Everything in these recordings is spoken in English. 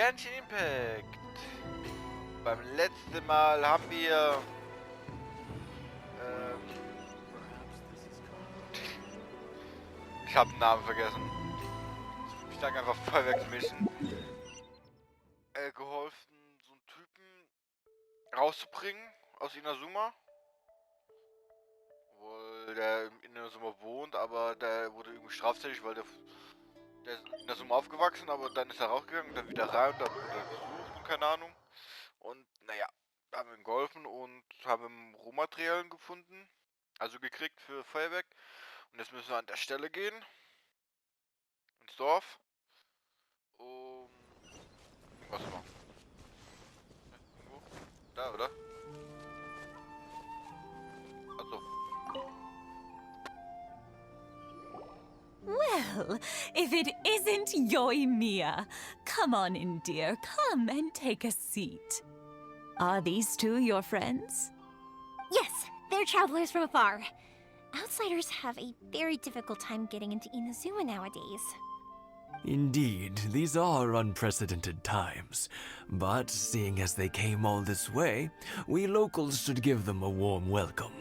Genshin Impact. Beim letzten Mal haben wir ich habe den Namen vergessen. Ich sag einfach Feuerwerksmission. Geholfen, so einen Typen rauszubringen aus Inazuma. Obwohl der in Inazuma wohnt, aber der wurde irgendwie straftätig, weil der ist in Inazuma aufgewachsen, aber dann ist er rausgegangen und dann wieder rein und dann wurde er gesucht und keine Ahnung. Und naja, haben ihm geholfen und haben Rohmaterialien gefunden, also gekriegt für Feuerwerk. Und jetzt müssen wir an der Stelle gehen, ins Dorf, um was zu machen. Irgendwo? Da, oder? Also. Well, if it isn't Yoimiya. Come on in, dear. Come and take a seat. Are these two your friends? Yes, they're travelers from afar. Outsiders have a very difficult time getting into Inazuma nowadays. Indeed, these are unprecedented times. But seeing as they came all this way, we locals should give them a warm welcome.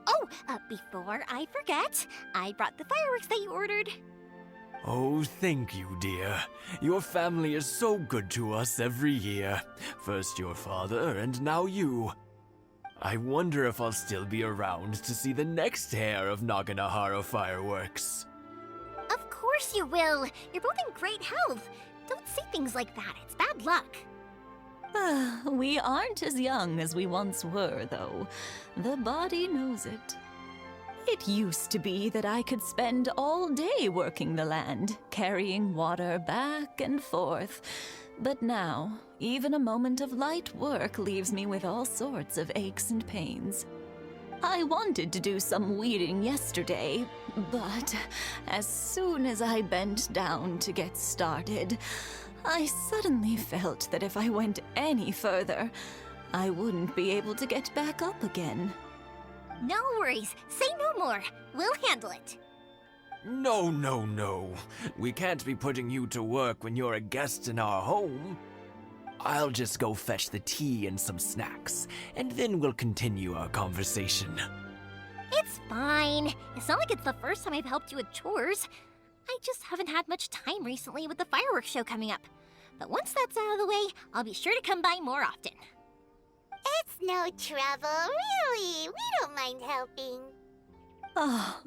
Oh, before I forget, I brought the fireworks that you ordered. Oh, thank you, dear. Your family is so good to us every year. First your father, and now you. I wonder if I'll still be around to see the next hair of Naganahara fireworks. Of course you will. You're both in great health. Don't say things like that. It's bad luck. We aren't as young as we once were, though. The body knows it. It used to be that I could spend all day working the land, carrying water back and forth. But now, even a moment of light work leaves me with all sorts of aches and pains. I wanted to do some weeding yesterday, but as soon as I bent down to get started, I suddenly felt that if I went any further, I wouldn't be able to get back up again. No worries. Say no more. We'll handle it. No. We can't be putting you to work when you're a guest in our home. I'll just go fetch the tea and some snacks, and then we'll continue our conversation. It's fine. It's not like it's the first time I've helped you with chores. I just haven't had much time recently with the fireworks show coming up. But once that's out of the way, I'll be sure to come by more often. It's no trouble, really. We don't mind helping. Oh,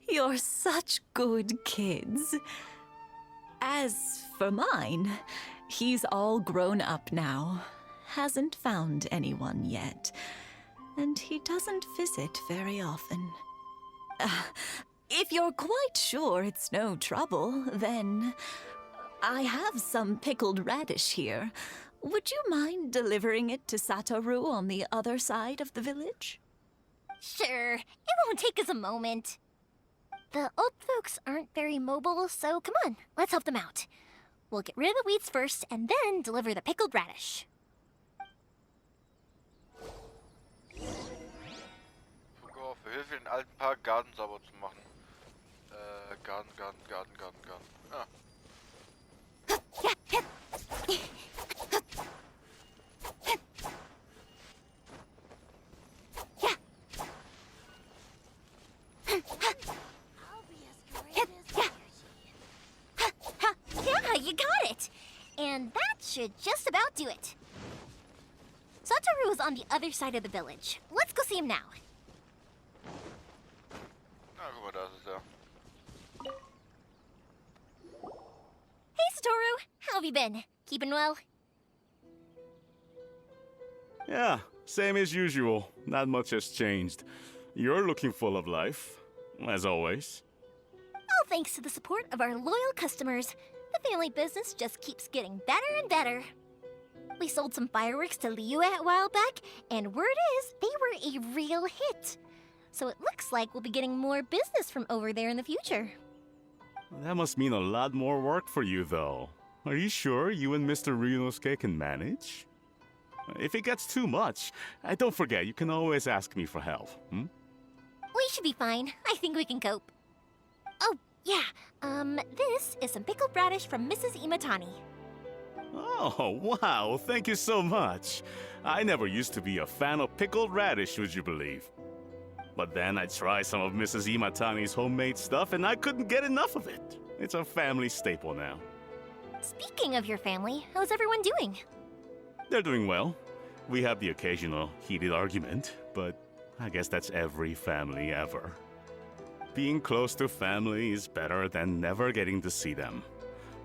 you're such good kids. As for mine, he's all grown up now. Hasn't found anyone yet. And he doesn't visit very often. If you're quite sure it's no trouble, then I have some pickled radish here. Would you mind delivering it to Satoru on the other side of the village? Sure. It won't take us a moment. The old folks aren't very mobile, so come on, let's help them out. We'll get rid of the weeds first, and then deliver the pickled radish. Für Hilfe, den alten Park Garten sauber zu machen. Garten. Ah. Yeah, you got it! And that should just about do it. Satoru is on the other side of the village. Let's go see him now. Na, guck mal, da ist es ja. Hey, Satoru! How have you been? Keeping well? Yeah, same as usual. Not much has changed. You're looking full of life, as always. All thanks to the support of our loyal customers, the family business just keeps getting better and better. We sold some fireworks to Liyue a while back, and word is they were a real hit. So it looks like we'll be getting more business from over there in the future. That must mean a lot more work for you, though. Are you sure you and Mr. Ryunosuke can manage? If it gets too much, don't forget, you can always ask me for help, We should be fine. I think we can cope. Oh, Yeah, this is some pickled radish from Mrs. Imatani. Oh, wow, thank you so much. I never used to be a fan of pickled radish, would you believe? But then I tried some of Mrs. Imatani's homemade stuff and I couldn't get enough of it. It's a family staple now. Speaking of your family, how's everyone doing? They're doing well. We have the occasional heated argument, but I guess that's every family ever. Being close to family is better than never getting to see them,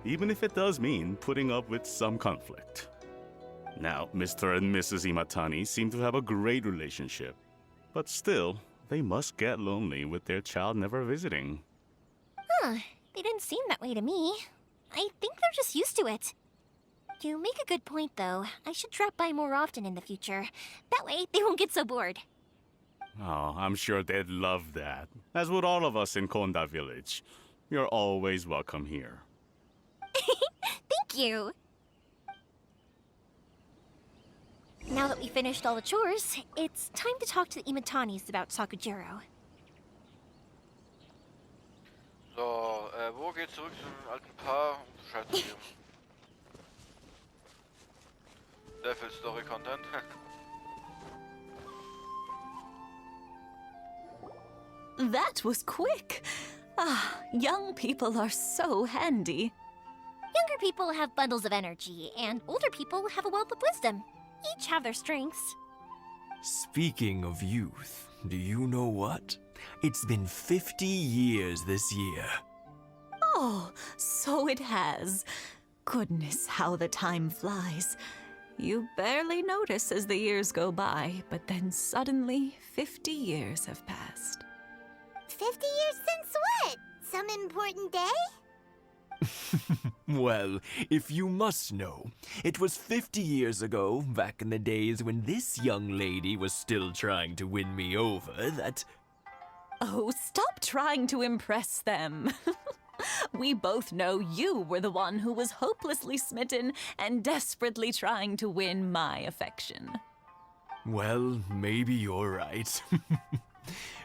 even if it does mean putting up with some conflict. Now, Mr. and Mrs. Imatani seem to have a great relationship, but still, they must get lonely with their child never visiting. Huh, they didn't seem that way to me. I think they're just used to it. You make a good point, though. I should drop by more often in the future. That way, they won't get so bored. Oh, I'm sure they'd love that, as would all of us in Konda Village. You're always welcome here. Thank you! Now that we finished all the chores, it's time to talk to the Imatanis about Sakujiro. So, wo geht's zurück zum alten Paar, um Bescheid zu geben? Sehr viel Story-Content. That was quick. Ah, young people are so handy. Younger people have bundles of energy, and older people have a wealth of wisdom. Each have their strengths. Speaking of youth, do you know what? It's been 50 years this year. Oh, so it has. Goodness, how the time flies. You barely notice as the years go by, but then suddenly 50 years have passed. 50 years since what? Some important day? Well, if you must know, it was 50 years ago, back in the days when this young lady was still trying to win me over, that... Oh, stop trying to impress them. We both know you were the one who was hopelessly smitten and desperately trying to win my affection. Well, maybe you're right.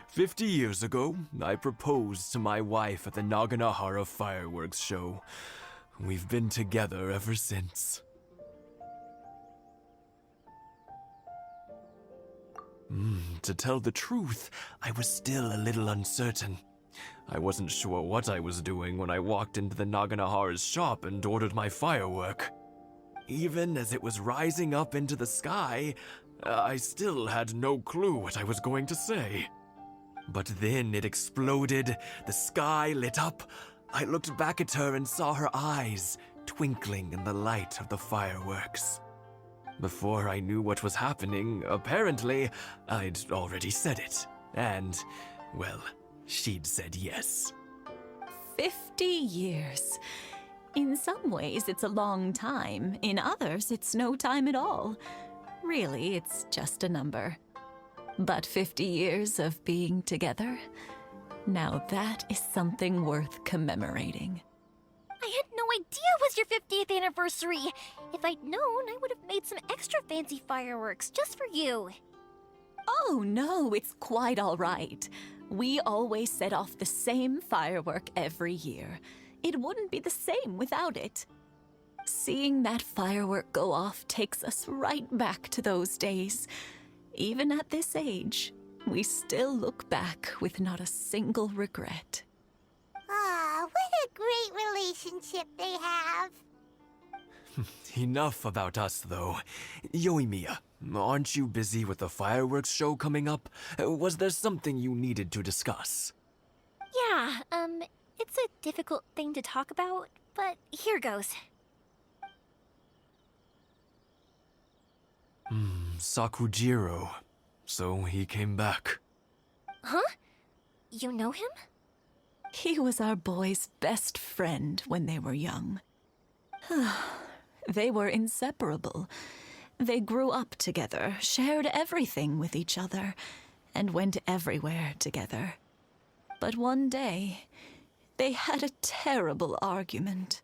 50 years ago, I proposed to my wife at the Naganahara fireworks show. We've been together ever since. To tell the truth, I was still a little uncertain. I wasn't sure what I was doing when I walked into the Naganahara's shop and ordered my firework. Even as it was rising up into the sky, I still had no clue what I was going to say. But then it exploded, the sky lit up. I looked back at her and saw her eyes twinkling in the light of the fireworks. Before I knew what was happening, apparently, I'd already said it. And, well, she'd said yes. 50 years. In some ways, it's a long time. In others, it's no time at all. Really, it's just a number. But 50 years of being together, now that is something worth commemorating. I had no idea it was your 50th anniversary. If I'd known, I would have made some extra fancy fireworks just for you. Oh no, it's quite all right. We always set off the same firework every year. It wouldn't be the same without it. Seeing that firework go off takes us right back to those days. Even at this age, we still look back with not a single regret. Ah, what a great relationship they have. Enough about us, though. Yoimiya, aren't you busy with the fireworks show coming up? Was there something you needed to discuss? Yeah, it's a difficult thing to talk about, but here goes. Sakujiro. So he came back. Huh? You know him? He was our boy's best friend when they were young. They were inseparable. They grew up together, shared everything with each other, and went everywhere together. But one day, they had a terrible argument.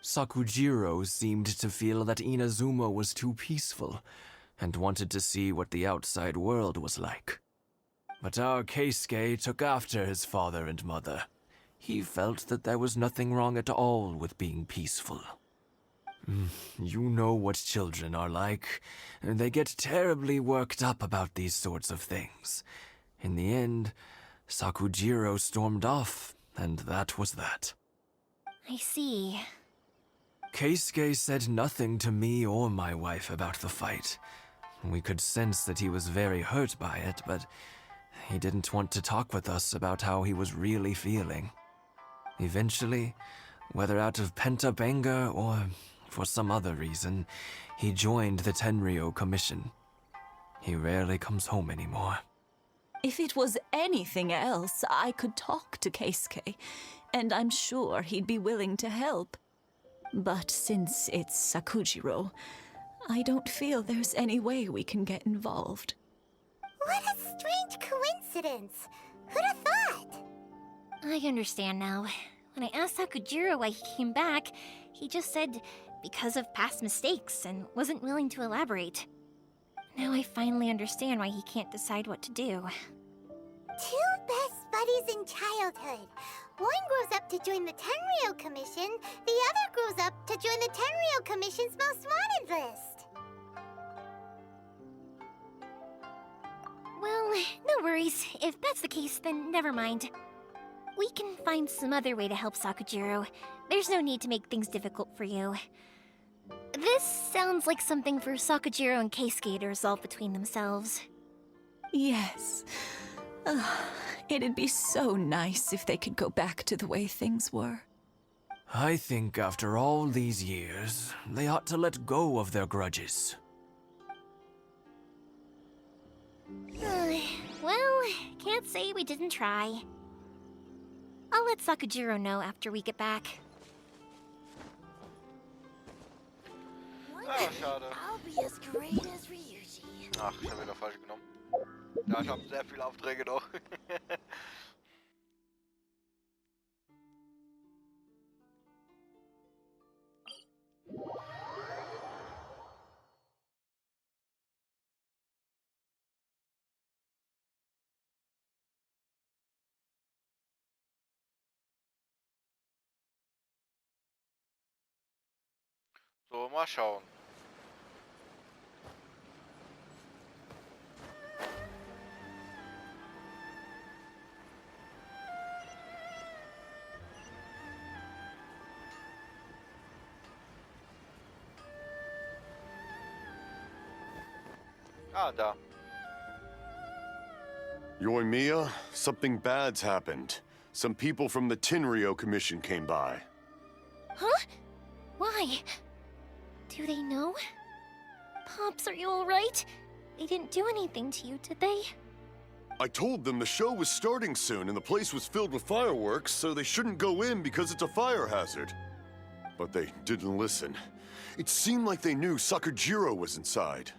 Sakujiro seemed to feel that Inazuma was too peaceful, and wanted to see what the outside world was like. But our Keisuke took after his father and mother. he felt that there was nothing wrong at all with being peaceful. You know what children are like. They get terribly worked up about these sorts of things. In the end, Sakujiro stormed off, and that was that. I see. Keisuke said nothing to me or my wife about the fight. We could sense that he was very hurt by it, but he didn't want to talk with us about how he was really feeling. Eventually, whether out of pent-up anger or for some other reason, he joined the Tenryou Commission. He rarely comes home anymore. If it was anything else, I could talk to Keisuke, and I'm sure he'd be willing to help. But since it's Sakujiro, I don't feel there's any way we can get involved. What a strange coincidence. Who'd have thought? I understand now. When I asked Sakujiro why he came back, he just said because of past mistakes and wasn't willing to elaborate. Now I finally understand why he can't decide what to do. Two best buddies in childhood. One grows up to join the Tenryou Commission, the other grows up to join the Tenryou Commission's most wanted list. Well, no worries. If that's the case, then never mind. We can find some other way to help Sakujiro. There's no need to make things difficult for you. This sounds like something for Sakujiro and Keisuke to resolve between themselves. Yes. It'd be so nice if they could go back to the way things were. I think after all these years, they ought to let go of their grudges. Well, can't say we didn't try. I'll let Sakujiro know after we get back. Ah, schade. I'll be as great as Ryuji. Ach, ich habe wieder falsch genommen. Ja, ich habe sehr viele Aufträge noch. So, mal schauen. Ah, da. Yoimiya, something bad's happened. Some people from the Tenryou Commission came by. Huh? Why? Do they know? Pops, are you alright? They didn't do anything to you, did they? I told them the show was starting soon and the place was filled with fireworks, so they shouldn't go in because it's a fire hazard. But they didn't listen. It seemed like they knew Sakujiro was inside.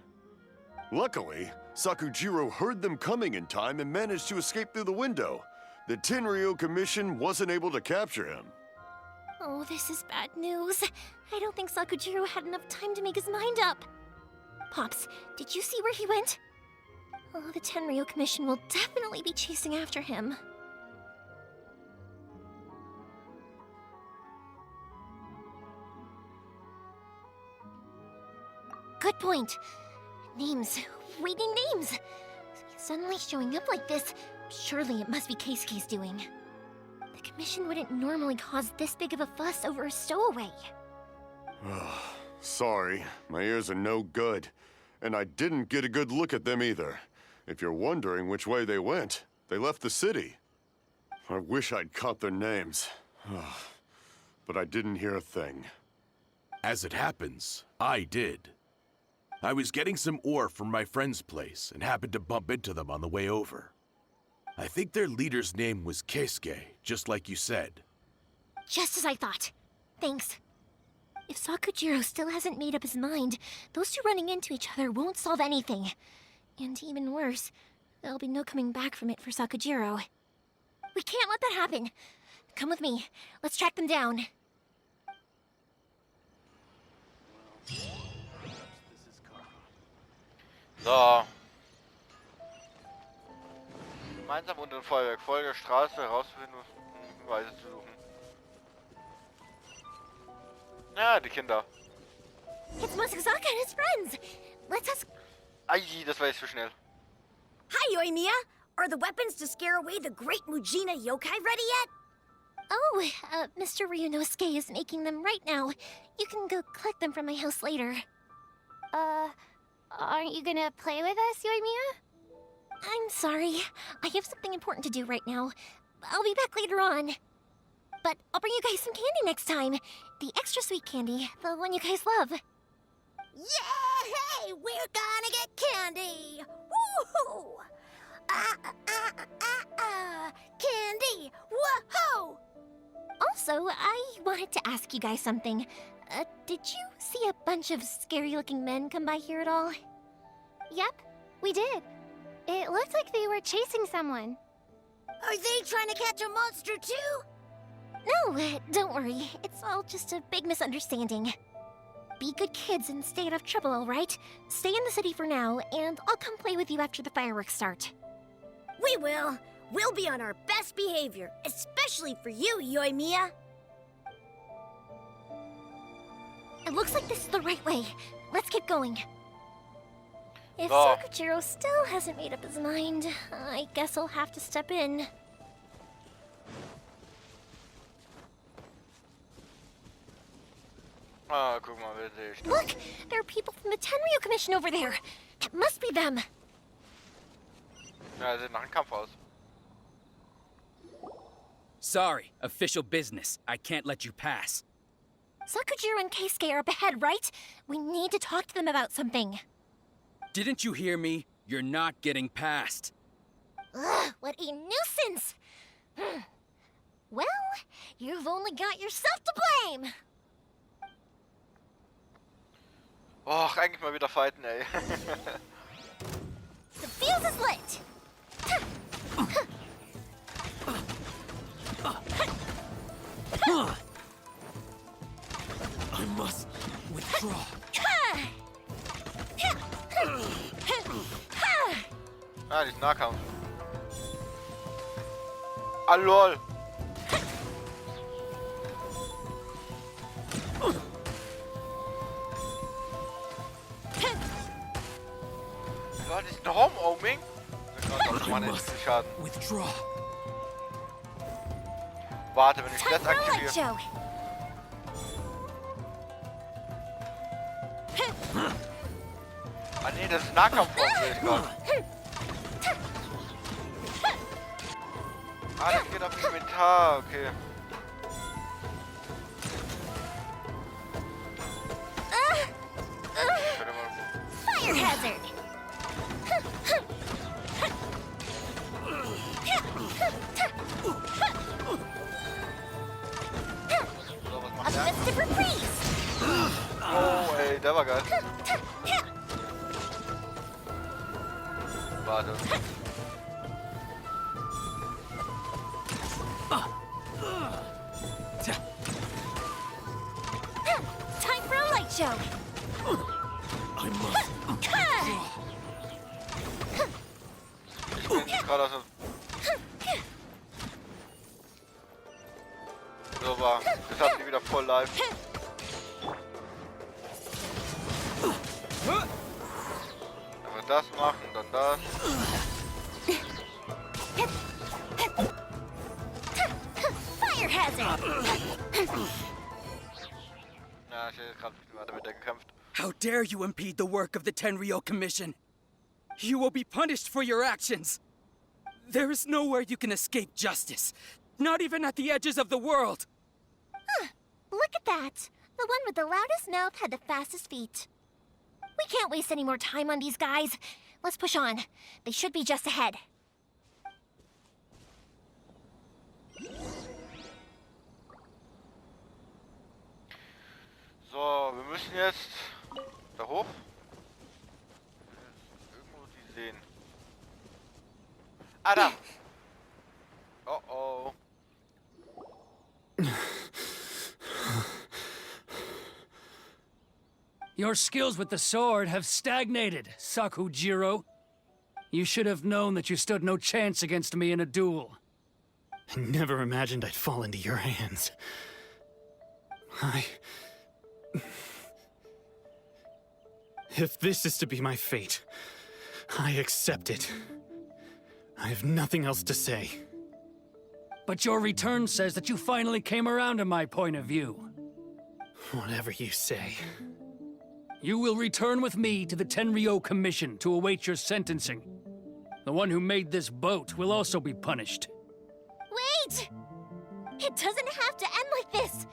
Luckily, Sakujiro heard them coming in time and managed to escape through the window. The Tenryou Commission wasn't able to capture him. Oh, this is bad news. I don't think Sakujiro had enough time to make his mind up. Pops, did you see where he went? Oh, the Tenryou Commission will definitely be chasing after him. Good point. Names. Reading names. Suddenly showing up like this, surely it must be Keisuke's doing. The Commission wouldn't normally cause this big of a fuss over a stowaway. Sorry, my ears are no good. And I didn't get a good look at them either. If you're wondering which way they went, they left the city. I wish I'd caught their names. But I didn't hear a thing. As it happens, I did. I was getting some ore from my friend's place and happened to bump into them on the way over. I think their leader's name was Keisuke, just like you said. Just as I thought. Thanks. If Sakujiro still hasn't made up his mind, those two running into each other won't solve anything. And even worse, there'll be no coming back from it for Sakujiro. We can't let that happen. Come with me. Let's track them down. So. Gemeinsam unter dem Feuerwerk. Folge der Straße herausfinden, Beweise zu suchen. Ja, die Kinder. It's Masazaka and his friends. Let's ask. Ai, das war jetzt zu schnell. Hi, Yoimiya! Are the weapons to scare away the great Mujina yokai ready yet? Oh, Mr. Ryunosuke is making them right now. You can go collect them from my house later. Aren't you gonna play with us, Yoimiya? I'm sorry. I have something important to do right now. I'll be back later on. But I'll bring you guys some candy next time. The extra sweet candy, the one you guys love. Yay! We're gonna get candy! Woohoo! Candy! Woohoo! Also, I wanted to ask you guys something. Did you see a bunch of scary-looking men come by here at all? Yep, we did. It looked like they were chasing someone. Are they trying to catch a monster too? No, don't worry. It's all just a big misunderstanding. Be good kids and stay out of trouble, all right? Stay in the city for now, and I'll come play with you after the fireworks start. We will. We'll be on our best behavior, especially for you, Yoimiya. It looks like this is the right way. Let's keep going. If Oh. Sakujiro still hasn't made up his mind, I guess I'll have to step in. Ah, guck mal, wer sehe ich da? Look! There are people from the Tenryo Commission over there! It must be them! Ja, sieht nach einem Kampf aus. Sorry, official business. I can't let you pass. Sakujiro and Keisuke are up ahead, right? We need to talk to them about something. Didn't you hear me? You're not getting past. Ugh, what a nuisance! Well, you've only got yourself to blame! Och, eigentlich mal wieder fighten, ey. The fuse is lit! I must withdraw. Ah, die ist Nahkampf. Ah, lol. Lol, die ist ein Home-Oming? Das macht echt viel Schaden. Withdraw. Warte, wenn ich Time das for a light aktiviere. show! Ah nee, das ist Nahkampf, sehe ich gerade. Ah, das geht auf den Inventar, okay. Warte mal. Fire hazard! So, was A macht der? festive reprise! Oh, ey, der war geil. Warte. Time for a light show! I must. Ich bin gerade aus dem... So war. Jetzt haben die wieder voll live. Wenn wir das machen, dann das. Fire hazard! Ja, ich hätte gerade weiter mit der gekämpft. How dare you impede the work of the Tenryo Commission? You will be punished for your actions. There is nowhere you can escape justice. Not even at the edges of the world. Look at that! The one with the loudest mouth had the fastest feet. We can't waste any more time on these guys. Let's push on. They should be just ahead. So, wir müssen jetzt da hoch. Irgendwo die sehen. Ah, da! Oh oh. Your skills with the sword have stagnated, Sakujiro. You should have known that you stood no chance against me in a duel. I never imagined I'd fall into your hands. If this is to be my fate, I accept it. I have nothing else to say. But your return says that you finally came around to my point of view. Whatever you say. You will return with me to the Tenryou Commission to await your sentencing. The one who made this boat will also be punished. Wait! It doesn't have to end like this!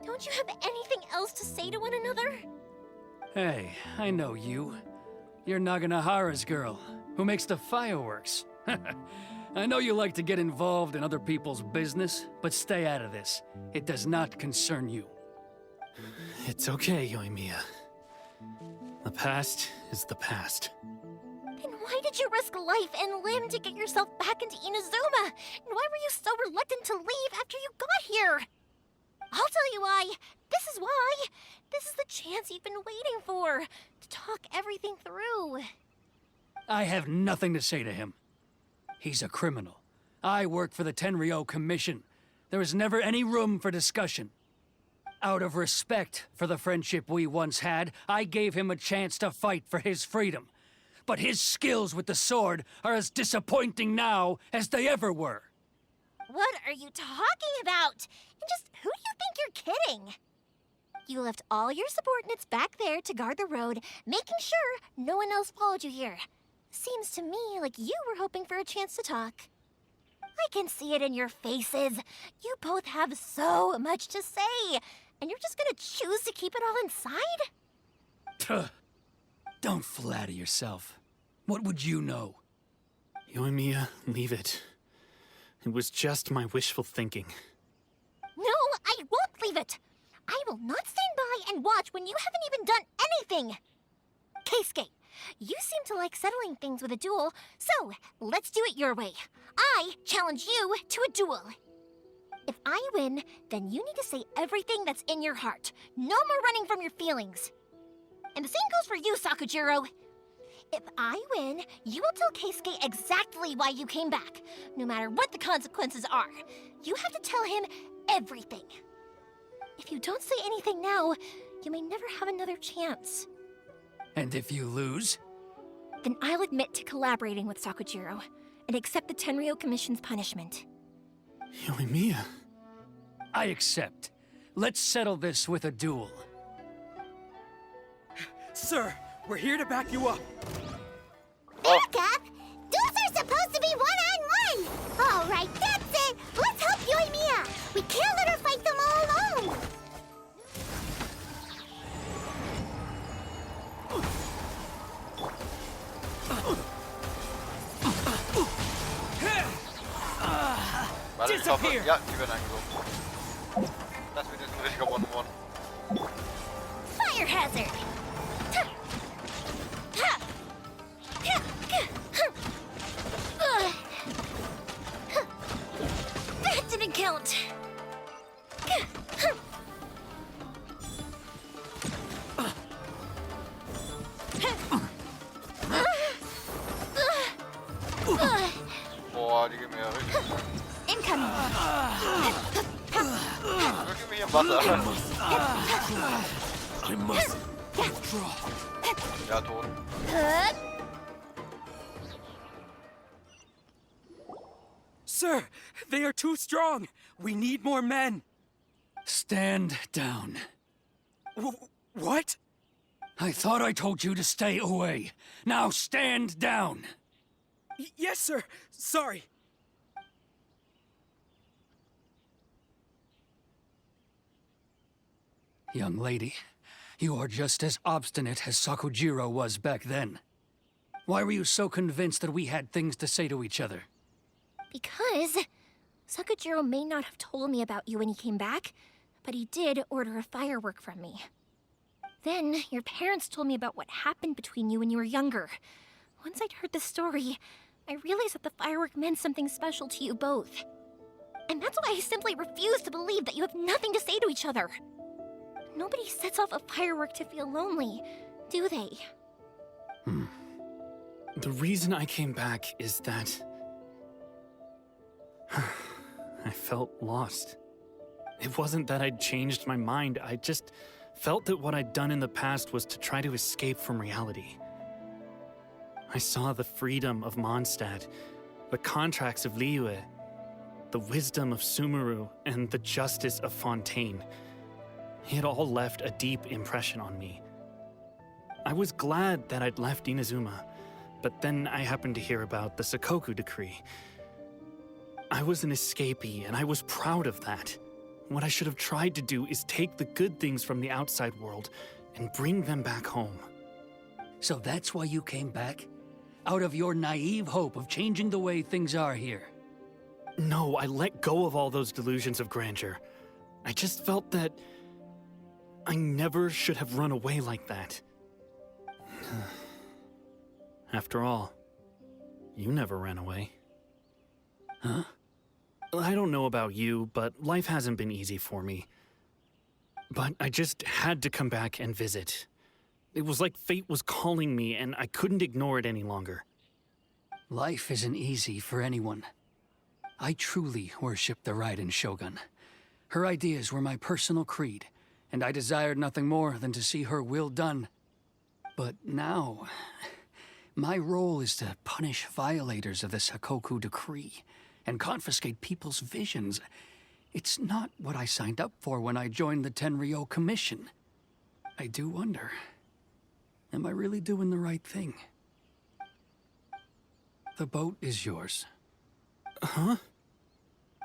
Don't you have anything else to say to one another? Hey, I know you. You're Naganahara's girl, who makes the fireworks. I know you like to get involved in other people's business, but stay out of this. It does not concern you. It's okay, Yoimiya. The past is the past. Then why did you risk life and limb to get yourself back into Inazuma? And why were you so reluctant to leave after you got here? I'll tell you why. This is why. This is the chance you've been waiting for, to talk everything through. I have nothing to say to him. He's a criminal. I work for the Tenryou Commission. There is never any room for discussion. Out of respect for the friendship we once had, I gave him a chance to fight for his freedom. But his skills with the sword are as disappointing now as they ever were. What are you talking about? And just who do you think you're kidding? You left all your subordinates back there to guard the road, making sure no one else followed you here. Seems to me like you were hoping for a chance to talk. I can see it in your faces. You both have so much to say, and you're just gonna choose to keep it all inside? Don't flatter yourself. What would you know? Yoimiya, leave it. It was just my wishful thinking. No, I won't leave it. I will not stand by and watch when you haven't even done anything. Keisuke, you seem to like settling things with a duel, so let's do it your way. I challenge you to a duel. If I win, then you need to say everything that's in your heart. No more running from your feelings. And the same goes for you, Sakujiro. If I win, you will tell Keisuke exactly why you came back, no matter what the consequences are. You have to tell him everything. If you don't say anything now, you may never have another chance. And if you lose? Then I'll admit to collaborating with Sakujiro and accept the Tenryou Commission's punishment. Yoimiya. I accept. Let's settle this with a duel. Sir, we're here to back you up. Back up? Duels are supposed to be one-on-one! All right, that's it! Let's help Yoimiya! We can't let her fight them all alone! Warte, ich hoffe, ja, die werden eingezogen. Das wird jetzt ein richtiger One-on-One. Fire hazard! That didn't count. Boah, die gehen mir ja richtig. Incoming. Da gehen wir hier im Wasser. I must withdraw. Ja, tot. Sir, they are too strong. We need more men. Stand down. What? I thought I told you to stay away. Now stand down. Yes, sir. Sorry. Young lady, you are just as obstinate as Sakujiro was back then. Why were you so convinced that we had things to say to each other? Because Sakujiro may not have told me about you when he came back, but he did order a firework from me. Then your parents told me about what happened between you when you were younger. Once I'd heard the story, I realized that the firework meant something special to you both. And that's why I simply refuse to believe that you have nothing to say to each other. Nobody sets off a firework to feel lonely, do they? The reason I came back is that... I felt lost. It wasn't that I'd changed my mind, I just felt that what I'd done in the past was to try to escape from reality. I saw the freedom of Mondstadt, the contracts of Liyue, the wisdom of Sumeru, and the justice of Fontaine. It all left a deep impression on me. I was glad that I'd left Inazuma, but then I happened to hear about the Sakoku decree. I was an escapee, and I was proud of that. What I should have tried to do is take the good things from the outside world and bring them back home. So that's why you came back? Out of your naive hope of changing the way things are here? No, I let go of all those delusions of grandeur. I just felt that I never should have run away like that. After all, you never ran away. Huh? I don't know about you, but life hasn't been easy for me. But I just had to come back and visit. It was like fate was calling me, and I couldn't ignore it any longer. Life isn't easy for anyone. I truly worship the Raiden Shogun. Her ideas were my personal creed, and I desired nothing more than to see her will done. But now, my role is to punish violators of the Sakoku decree and confiscate people's visions. It's not what I signed up for when I joined the Tenryou Commission. I do wonder, am I really doing the right thing? The boat is yours. Huh?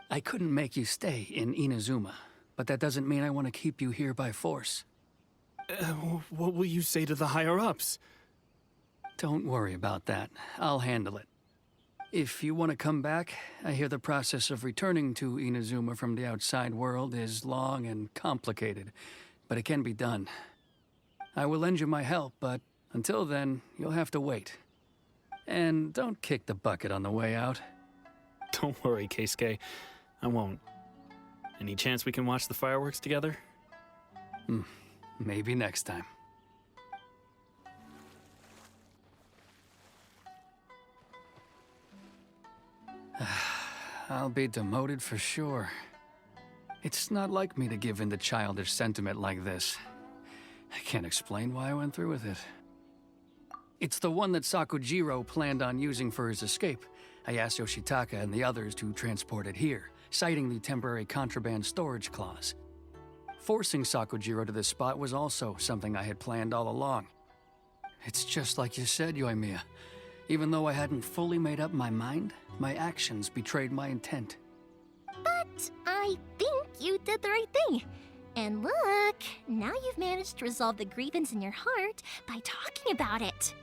I couldn't make you stay in Inazuma, but that doesn't mean I want to keep you here by force. What will you say to the higher-ups? Don't worry about that. I'll handle it. If you want to come back, I hear the process of returning to Inazuma from the outside world is long and complicated, but it can be done. I will lend you my help, but until then, you'll have to wait. And don't kick the bucket on the way out. Don't worry, Keisuke. I won't. Any chance we can watch the fireworks together? Maybe next time. I'll be demoted for sure. It's not like me to give in to childish sentiment like this. I can't explain why I went through with it. It's the one that Sakujiro planned on using for his escape. I asked Yoshitaka and the others to transport it here, citing the temporary contraband storage clause. Forcing Sakujiro to this spot was also something I had planned all along. It's just like you said, Yoimiya. Even though I hadn't fully made up my mind, my actions betrayed my intent. But I think you did the right thing. And look, now you've managed to resolve the grievance in your heart by talking about it.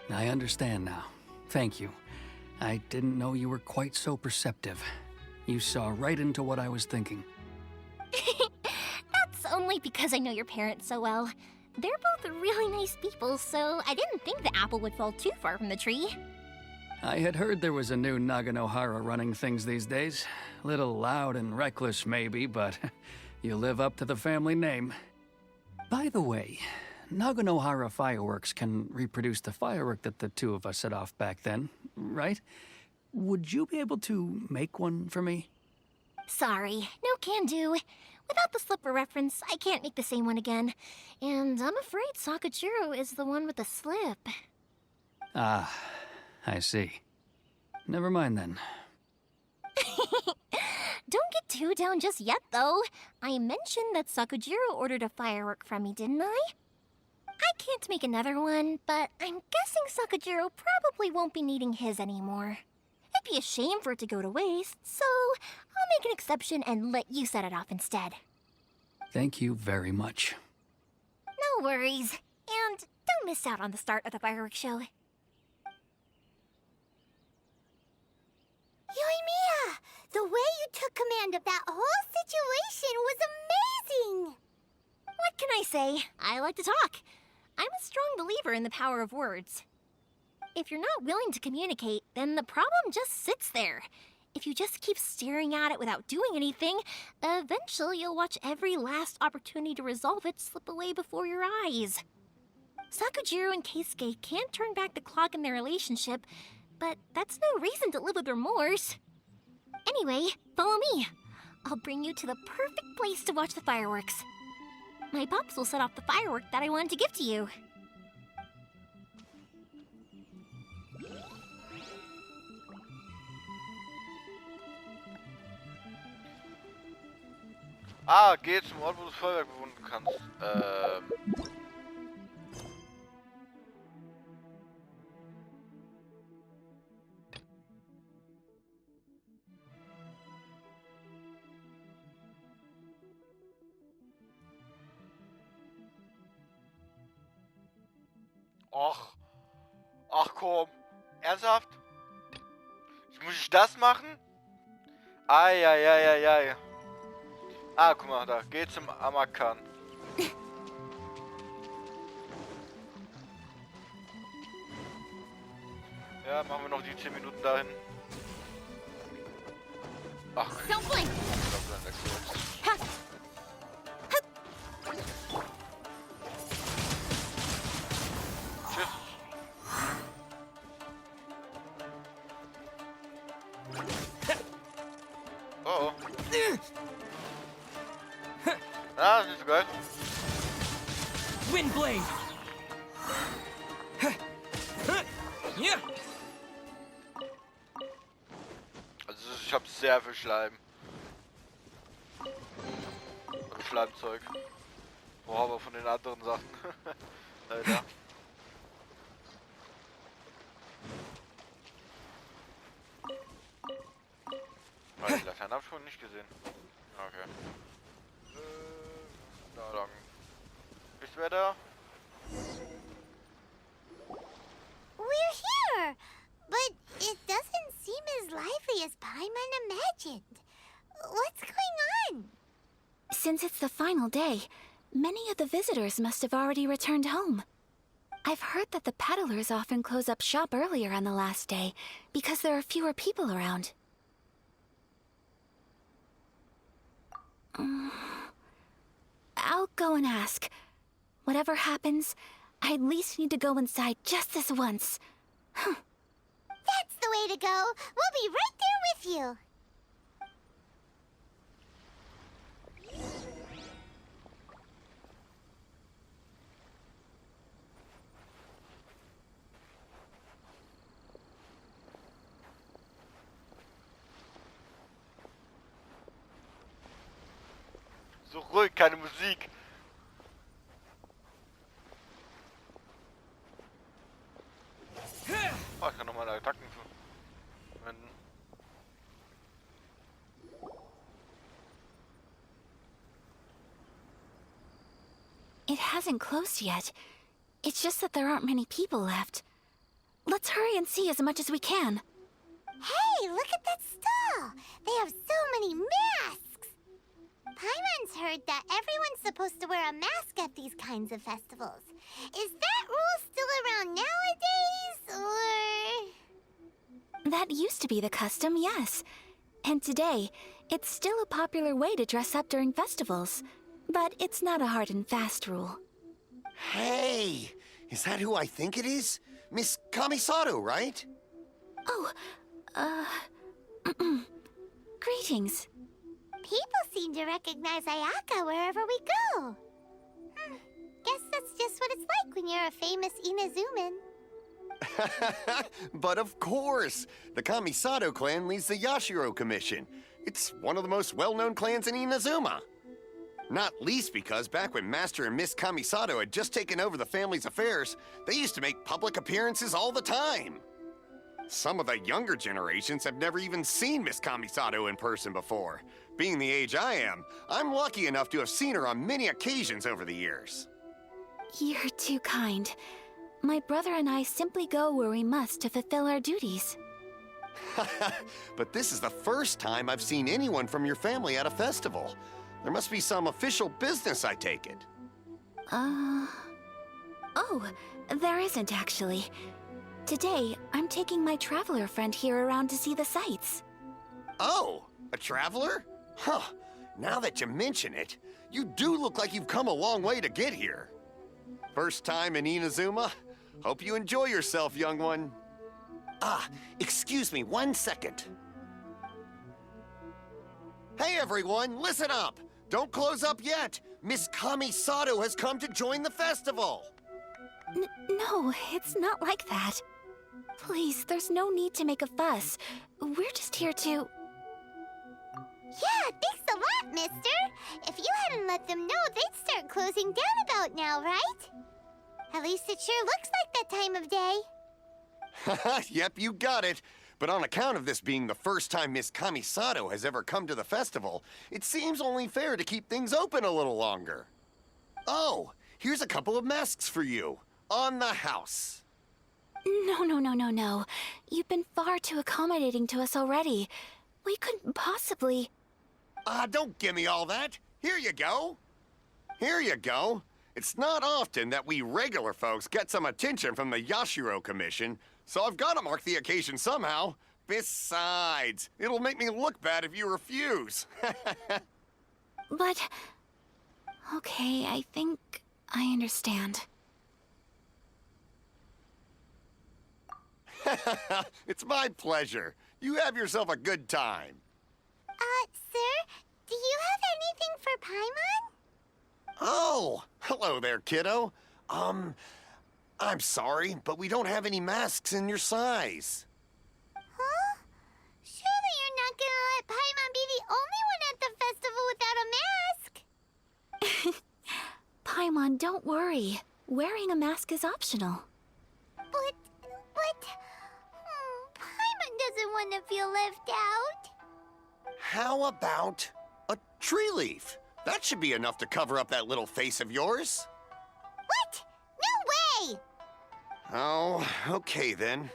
I understand now. Thank you. I didn't know you were quite so perceptive. You saw right into what I was thinking. That's only because I know your parents so well. They're both really nice people, so I didn't think the apple would fall too far from the tree. I had heard there was a new Naganohara running things these days. Little loud and reckless, maybe, but you live up to the family name. By the way, Naganohara fireworks can reproduce the firework that the two of us set off back then, right? Would you be able to make one for me? Sorry, no can do. Without the slipper reference, I can't make the same one again. And I'm afraid Sakujiro is the one with the slip. Ah, I see. Never mind then. Don't get too down just yet, though. I mentioned that Sakujiro ordered a firework from me, didn't I? I can't make another one, but I'm guessing Sakujiro probably won't be needing his anymore. It'd be a shame for it to go to waste, so I'll make an exception and let you set it off instead. Thank you very much. No worries. And don't miss out on the start of the fireworks show. Yoimiya! The way you took command of that whole situation was amazing! What can I say? I like to talk. I'm a strong believer in the power of words. If you're not willing to communicate, then the problem just sits there. If you just keep staring at it without doing anything, eventually you'll watch every last opportunity to resolve it slip away before your eyes. Sakujiro and Keisuke can't turn back the clock in their relationship, but that's no reason to live with remorse. Anyway, follow me. I'll bring you to the perfect place to watch the fireworks. My pops will set off the firework that I wanted to give to you. Ah, geh zum Ort, wo du das Feuerwerk bewundern kannst. Ach komm. Ernsthaft? Muss ich das machen? Eieieiei. Ah, guck mal, da. Geh zum Amakan. Ja, machen wir noch die 10 Minuten dahin. Ach, Don't blink. Tschüss. Oh. Ah, das ist nicht so geil. Windblade! Also ich hab sehr viel Schleim. Oder Schleimzeug. Boah, aber von den anderen Sachen. Leider. Weil die Laternen hab ich schon nicht gesehen. Okay. Da lang. Ist wer da? We're here, but it doesn't seem as lively as Paimon imagined. What's going on? Since it's the final day, many of the visitors must have already returned home. I've heard that the peddlers often close up shop earlier on the last day because there are fewer people around. I'll go and ask. Whatever happens, I at least need to go inside just this once. That's the way to go. We'll be right there with you. So ruhig, keine Musik. Oh, ich kann noch meine Attacken verwenden. It hasn't closed yet. It's just that there aren't many people left. Let's hurry and see as much as we can. Hey, look at that stall. They have so many masks. Paimon's heard that everyone's supposed to wear a mask at these kinds of festivals. Is that rule still around nowadays, or...? That used to be the custom, yes. And today, it's still a popular way to dress up during festivals. But it's not a hard and fast rule. Hey! Is that who I think it is? Miss Kamisato, right? Oh, greetings. People seem to recognize Ayaka wherever we go. Guess that's just what it's like when you're a famous Inazuman. But of course! The Kamisato clan leads the Yashiro Commission. It's one of the most well-known clans in Inazuma. Not least because back when Master and Miss Kamisato had just taken over the family's affairs, they used to make public appearances all the time. Some of the younger generations have never even seen Miss Kamisato in person before. Being the age I am, I'm lucky enough to have seen her on many occasions over the years. You're too kind. My brother and I simply go where we must to fulfill our duties. But this is the first time I've seen anyone from your family at a festival. There must be some official business, I take it. Oh, there isn't actually. Today, I'm taking my traveler friend here around to see the sights. Oh, a traveler? Huh. Now that you mention it, you do look like you've come a long way to get here. First time in Inazuma? Hope you enjoy yourself, young one. Ah, excuse me 1 second. Hey everyone, listen up! Don't close up yet! Miss Kamisato has come to join the festival! No, it's not like that. Please, there's no need to make a fuss. We're just here to... Yeah, thanks a lot, mister. If you hadn't let them know, they'd start closing down about now, right? At least it sure looks like that time of day. Haha, yep, you got it. But on account of this being the first time Miss Kamisato has ever come to the festival, it seems only fair to keep things open a little longer. Oh, here's a couple of masks for you. On the house. No. You've been far too accommodating to us already. We couldn't possibly... Don't give me all that. Here you go. Here you go. It's not often that we regular folks get some attention from the Yashiro Commission, so I've got to mark the occasion somehow. Besides, it'll make me look bad if you refuse. But... Okay, I think I understand. It's my pleasure. You have yourself a good time. Sir, do you have anything for Paimon? Oh, hello there, kiddo. I'm sorry, but we don't have any masks in your size. Huh? Surely you're not gonna let Paimon be the only one at the festival without a mask? Paimon, don't worry. Wearing a mask is optional. But... Paimon doesn't want to feel left out. How about a tree leaf? That should be enough to cover up that little face of yours. What? No way! Oh, okay then.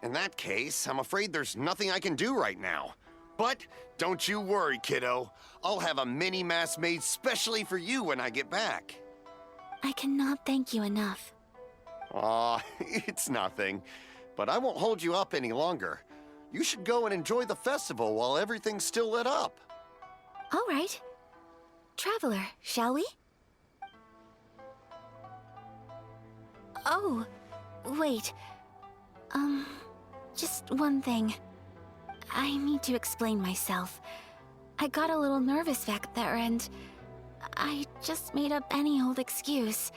In that case, I'm afraid there's nothing I can do right now. But don't you worry, kiddo. I'll have a mini mask made specially for you when I get back. I cannot thank you enough. Aw, it's nothing. But I won't hold you up any longer. You should go and enjoy the festival while everything's still lit up. All right. Traveler, shall we? Oh, wait. Just one thing. I need to explain myself. I got a little nervous back there and I just made up any old excuse.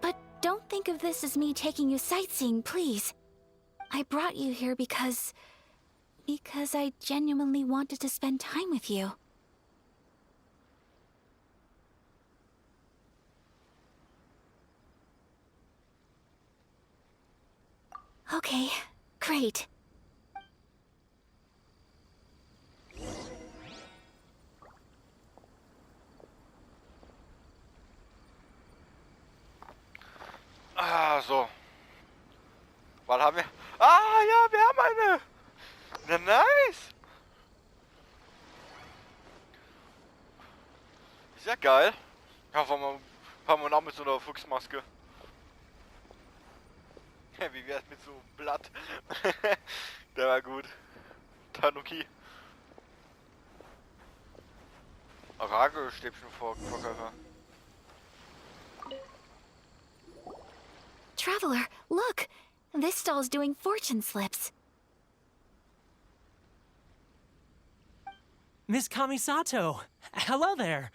But don't think of this as me taking you sightseeing, please. I brought you here because I genuinely wanted to spend time with you. Okay, great. So. Was haben wir? Ja, wir haben eine. Na, nice. Ist ja geil. Ja, fahren wir auch mit so einer Fuchsmaske. Wie wär's mit so einem Blatt? Der war gut. Tanuki. Ragestäbchenverkäufer. Traveler, look! This stall's doing fortune slips. Miss Kamisato! Hello there!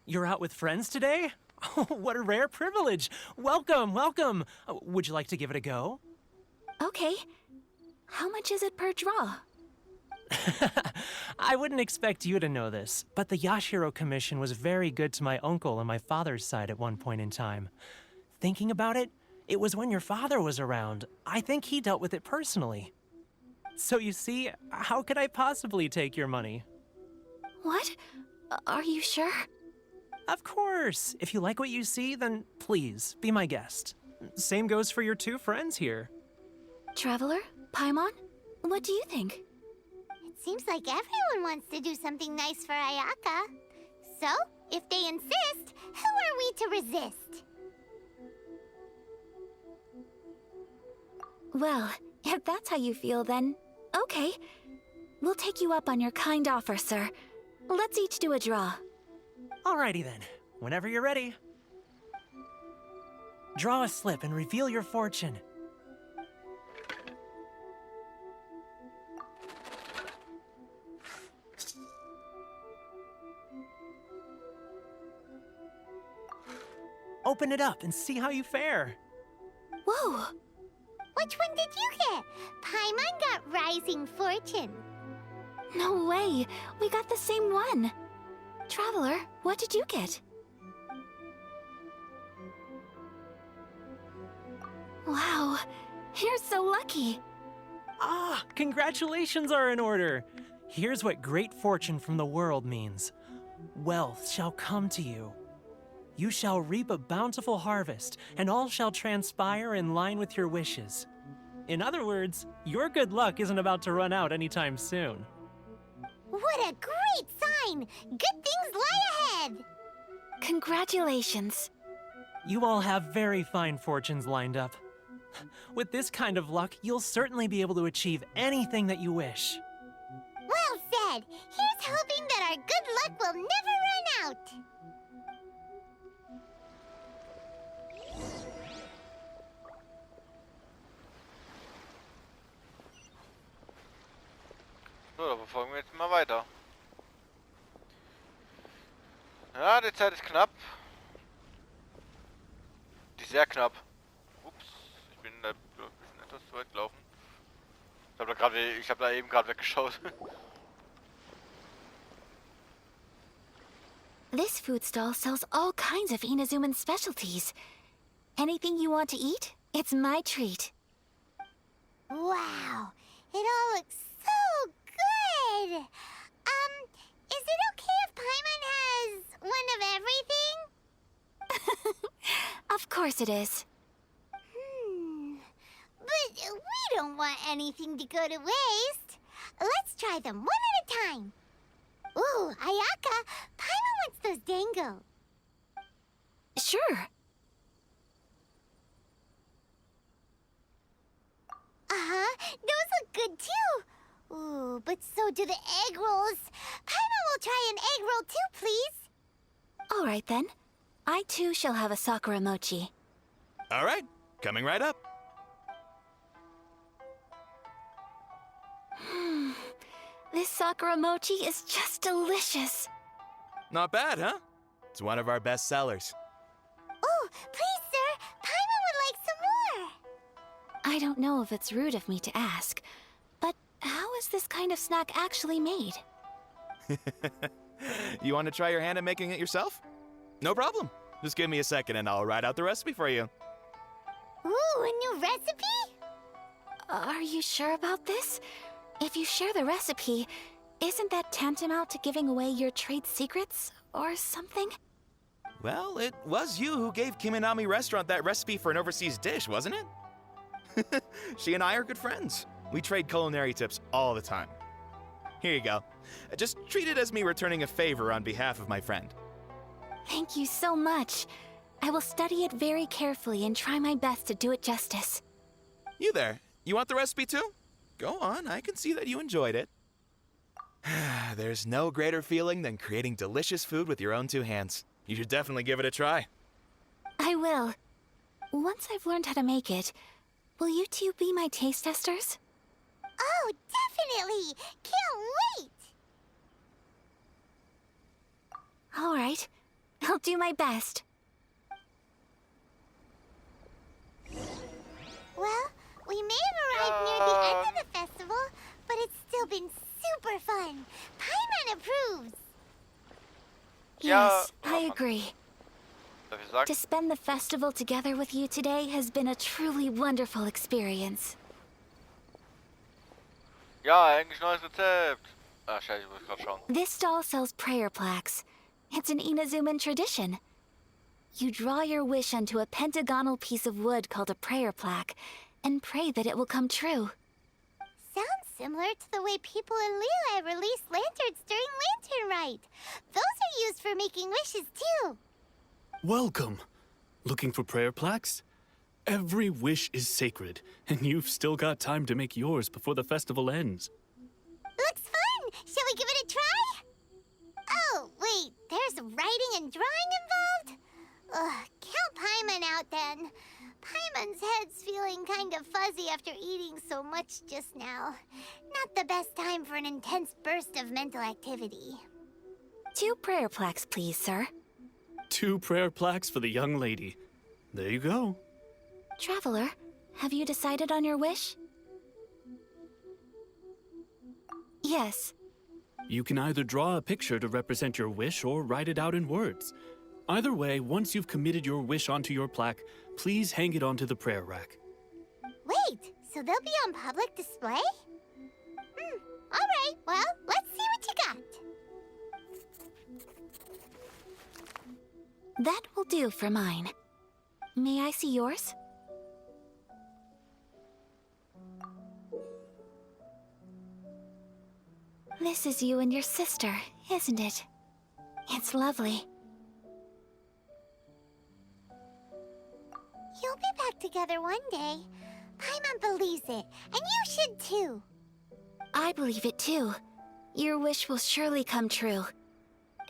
You're out with friends today? Oh, what a rare privilege! Welcome, welcome! Would you like to give it a go? Okay. How much is it per draw? I wouldn't expect you to know this, but the Yashiro Commission was very good to my uncle on my father's side at one point in time. Thinking about it, it was when your father was around. I think he dealt with it personally. So you see, how could I possibly take your money? What? Are you sure? Of course. If you like what you see, then please, be my guest. Same goes for your two friends here. Traveler? Paimon? What do you think? It seems like everyone wants to do something nice for Ayaka. So, if they insist, who are we to resist? Well, if that's how you feel, then okay. We'll take you up on your kind offer, sir. Let's each do a draw. Alrighty then. Whenever you're ready. Draw a slip and reveal your fortune. Open it up and see how you fare. Whoa! Which one did you get? Paimon got Rising Fortune. No way! We got the same one! Traveler, what did you get? Wow, you're so lucky! Ah, congratulations are in order! Here's what great fortune from the world means. Wealth shall come to you. You shall reap a bountiful harvest, and all shall transpire in line with your wishes. In other words, your good luck isn't about to run out anytime soon. What a great sign! Good things lie ahead! Congratulations. You all have very fine fortunes lined up. With this kind of luck, you'll certainly be able to achieve anything that you wish. Well said! Here's hoping that our good luck will never run out! So, dann verfolgen wir jetzt mal weiter. Ja, die Zeit ist knapp. Die ist sehr knapp. Ups, ich bin da ein bisschen etwas zu weit gelaufen. Ich hab da eben gerade weggeschaut. This food stall sells all kinds of Inazuman specialties. Anything you want to eat, it's my treat. Wow! It all looks so good! Is it okay if Paimon has one of everything? Of course it is. But we don't want anything to go to waste. Let's try them one at a time. Ooh, Ayaka, Paimon wants those dango. Sure. Uh-huh, those look good too. Ooh, but so do the egg rolls. Paimon will try an egg roll too, please. All right then. I too shall have a Sakura mochi. All right, coming right up. This Sakura mochi is just delicious. Not bad, huh? It's one of our best sellers. Oh, please, sir. Paimon would like some more. I don't know if it's rude of me to ask, but how is this kind of snack actually made? You want to try your hand at making it yourself? No problem. Just give me a second and I'll write out the recipe for you. Ooh, a new recipe? Are you sure about this? If you share the recipe, isn't that tantamount to giving away your trade secrets or something? Well, it was you who gave Kiminami Restaurant that recipe for an overseas dish, wasn't it? She and I are good friends. We trade culinary tips all the time. Here you go. Just treat it as me returning a favor on behalf of my friend. Thank you so much. I will study it very carefully and try my best to do it justice. You there. You want the recipe too? Go on, I can see that you enjoyed it. There's no greater feeling than creating delicious food with your own two hands. You should definitely give it a try. I will. Once I've learned how to make it, will you two be my taste testers? Oh, definitely! Can't wait! All right. I'll do my best. Well, we may have arrived near the end of the festival, but it's still been super fun. Paimon approves. Yes, I agree. Darf ich sagen? To spend the festival together with you today has been a truly wonderful experience. Ja, eigentlich neues Rezept. Ah, scheiße, ich muss gerade schauen. This stall sells prayer plaques. It's an Inazuman tradition. You draw your wish onto a pentagonal piece of wood called a prayer plaque, and pray that it will come true. Sounds similar to the way people in Liyue release lanterns during Lantern Rite. Those are used for making wishes too. Welcome. Looking for prayer plaques? Every wish is sacred, and you've still got time to make yours before the festival ends. Looks fun! Shall we give it a try? Oh, wait, there's writing and drawing involved? Ugh, count Paimon out then. Paimon's head's feeling kind of fuzzy after eating so much just now. Not the best time for an intense burst of mental activity. 2 prayer plaques, please, sir. 2 prayer plaques for the young lady. There you go. Traveler, have you decided on your wish? Yes. You can either draw a picture to represent your wish or write it out in words. Either way, once you've committed your wish onto your plaque, please hang it onto the prayer rack. Wait, so they'll be on public display? Alright, well, let's see what you got. That will do for mine. May I see yours? This is you and your sister, isn't it? It's lovely. You'll be back together one day. Paimon believes it, and you should too. I believe it too. Your wish will surely come true.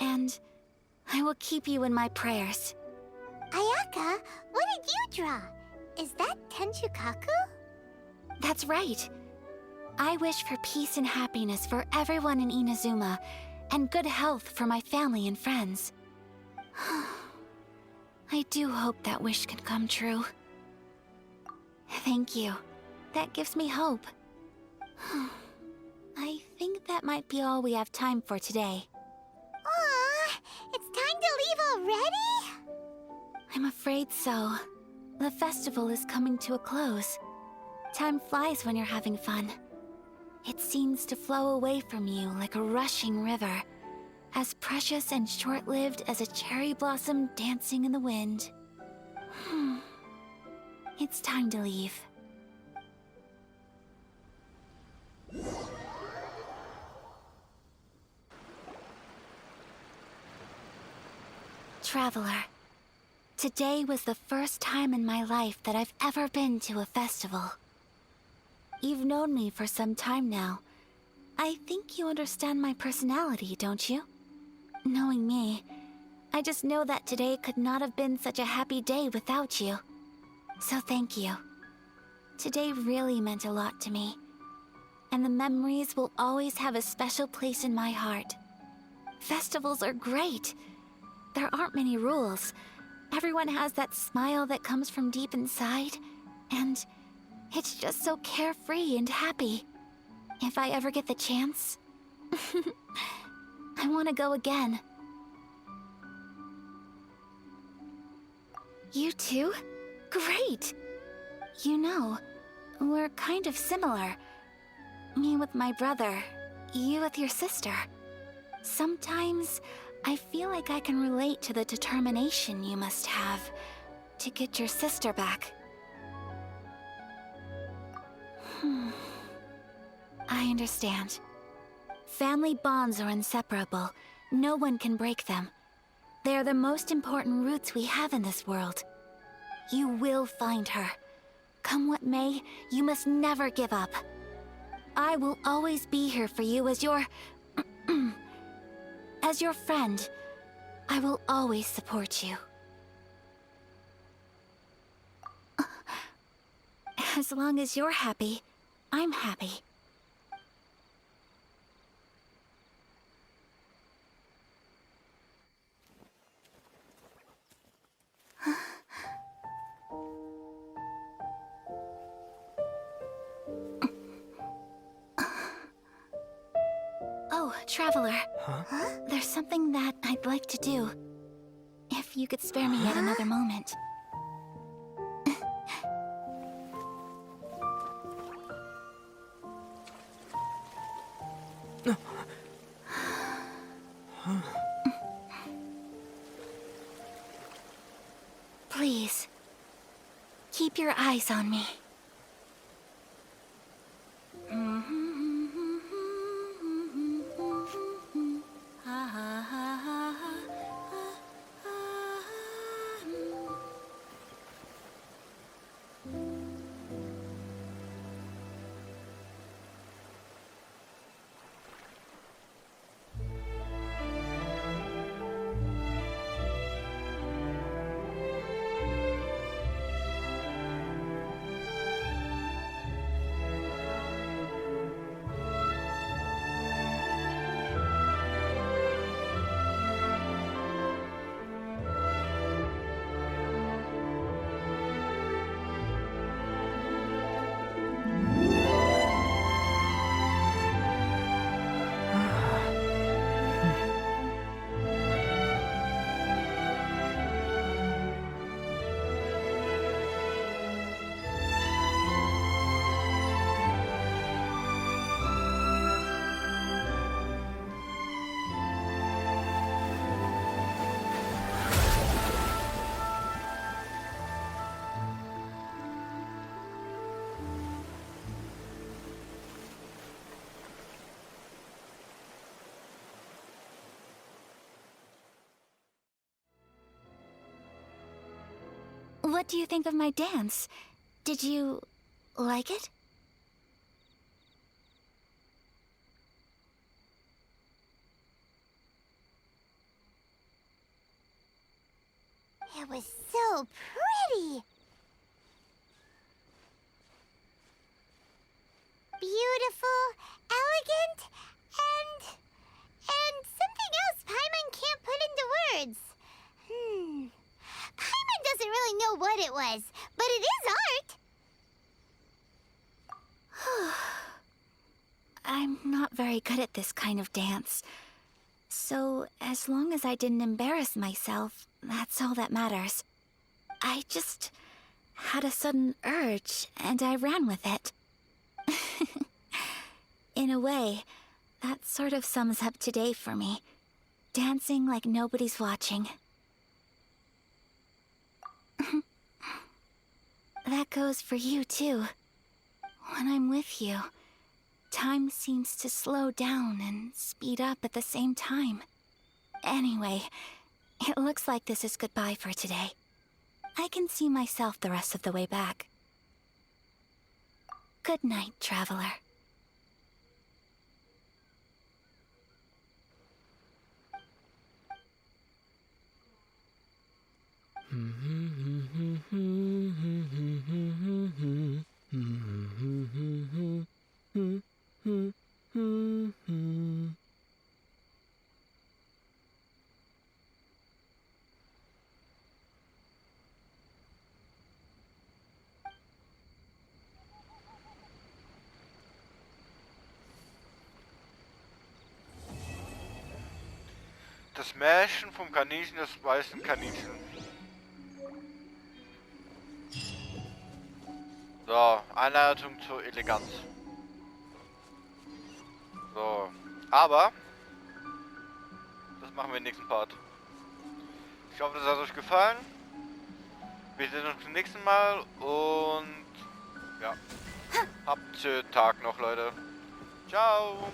And I will keep you in my prayers. Ayaka, what did you draw? Is that Tenchukaku? That's right. I wish for peace and happiness for everyone in Inazuma, and good health for my family and friends. I do hope that wish can come true. Thank you. That gives me hope. I think that might be all we have time for today. Aw, it's time to leave already? I'm afraid so. The festival is coming to a close. Time flies when you're having fun. It seems to flow away from you like a rushing river, as precious and short-lived as a cherry blossom dancing in the wind. It's time to leave. Traveler, today was the first time in my life that I've ever been to a festival. You've known me for some time now. I think you understand my personality, don't you? Knowing me, I just know that today could not have been such a happy day without you. So thank you. Today really meant a lot to me. And the memories will always have a special place in my heart. Festivals are great. There aren't many rules. Everyone has that smile that comes from deep inside, and it's just so carefree and happy. If I ever get the chance, I want to go again. You too? Great! You know, we're kind of similar. Me with my brother, you with your sister. Sometimes I feel like I can relate to the determination you must have to get your sister back. I understand. Family bonds are inseparable. No one can break them. They are the most important roots we have in this world. You will find her. Come what may, you must never give up. I will always be here for you as your... as your friend. I will always support you. As long as you're happy, I'm happy. Oh, Traveler. Huh? There's something that I'd like to do. If you could spare me yet another moment. Please, keep your eyes on me. What do you think of my dance? Did you like it? It was so pretty. Beautiful, elegant, and something else Paimon can't put into words. Paimon doesn't really know what it was, but it is art. I'm not very good at this kind of dance. So, as long as I didn't embarrass myself, that's all that matters. I just had a sudden urge, and I ran with it. In a way, that sort of sums up today for me. Dancing like nobody's watching. That goes for you, too. When I'm with you, time seems to slow down and speed up at the same time. Anyway, it looks like this is goodbye for today. I can see myself the rest of the way back. Good night, traveler. Das Märchen vom Kaninchen, des weißen Kaninchen. So, Einleitung zur Eleganz. So, aber das machen wir im nächsten Part. Ich hoffe, das hat euch gefallen. Wir sehen uns beim nächsten Mal und ja, habt einen schönen Tag noch, Leute. Ciao.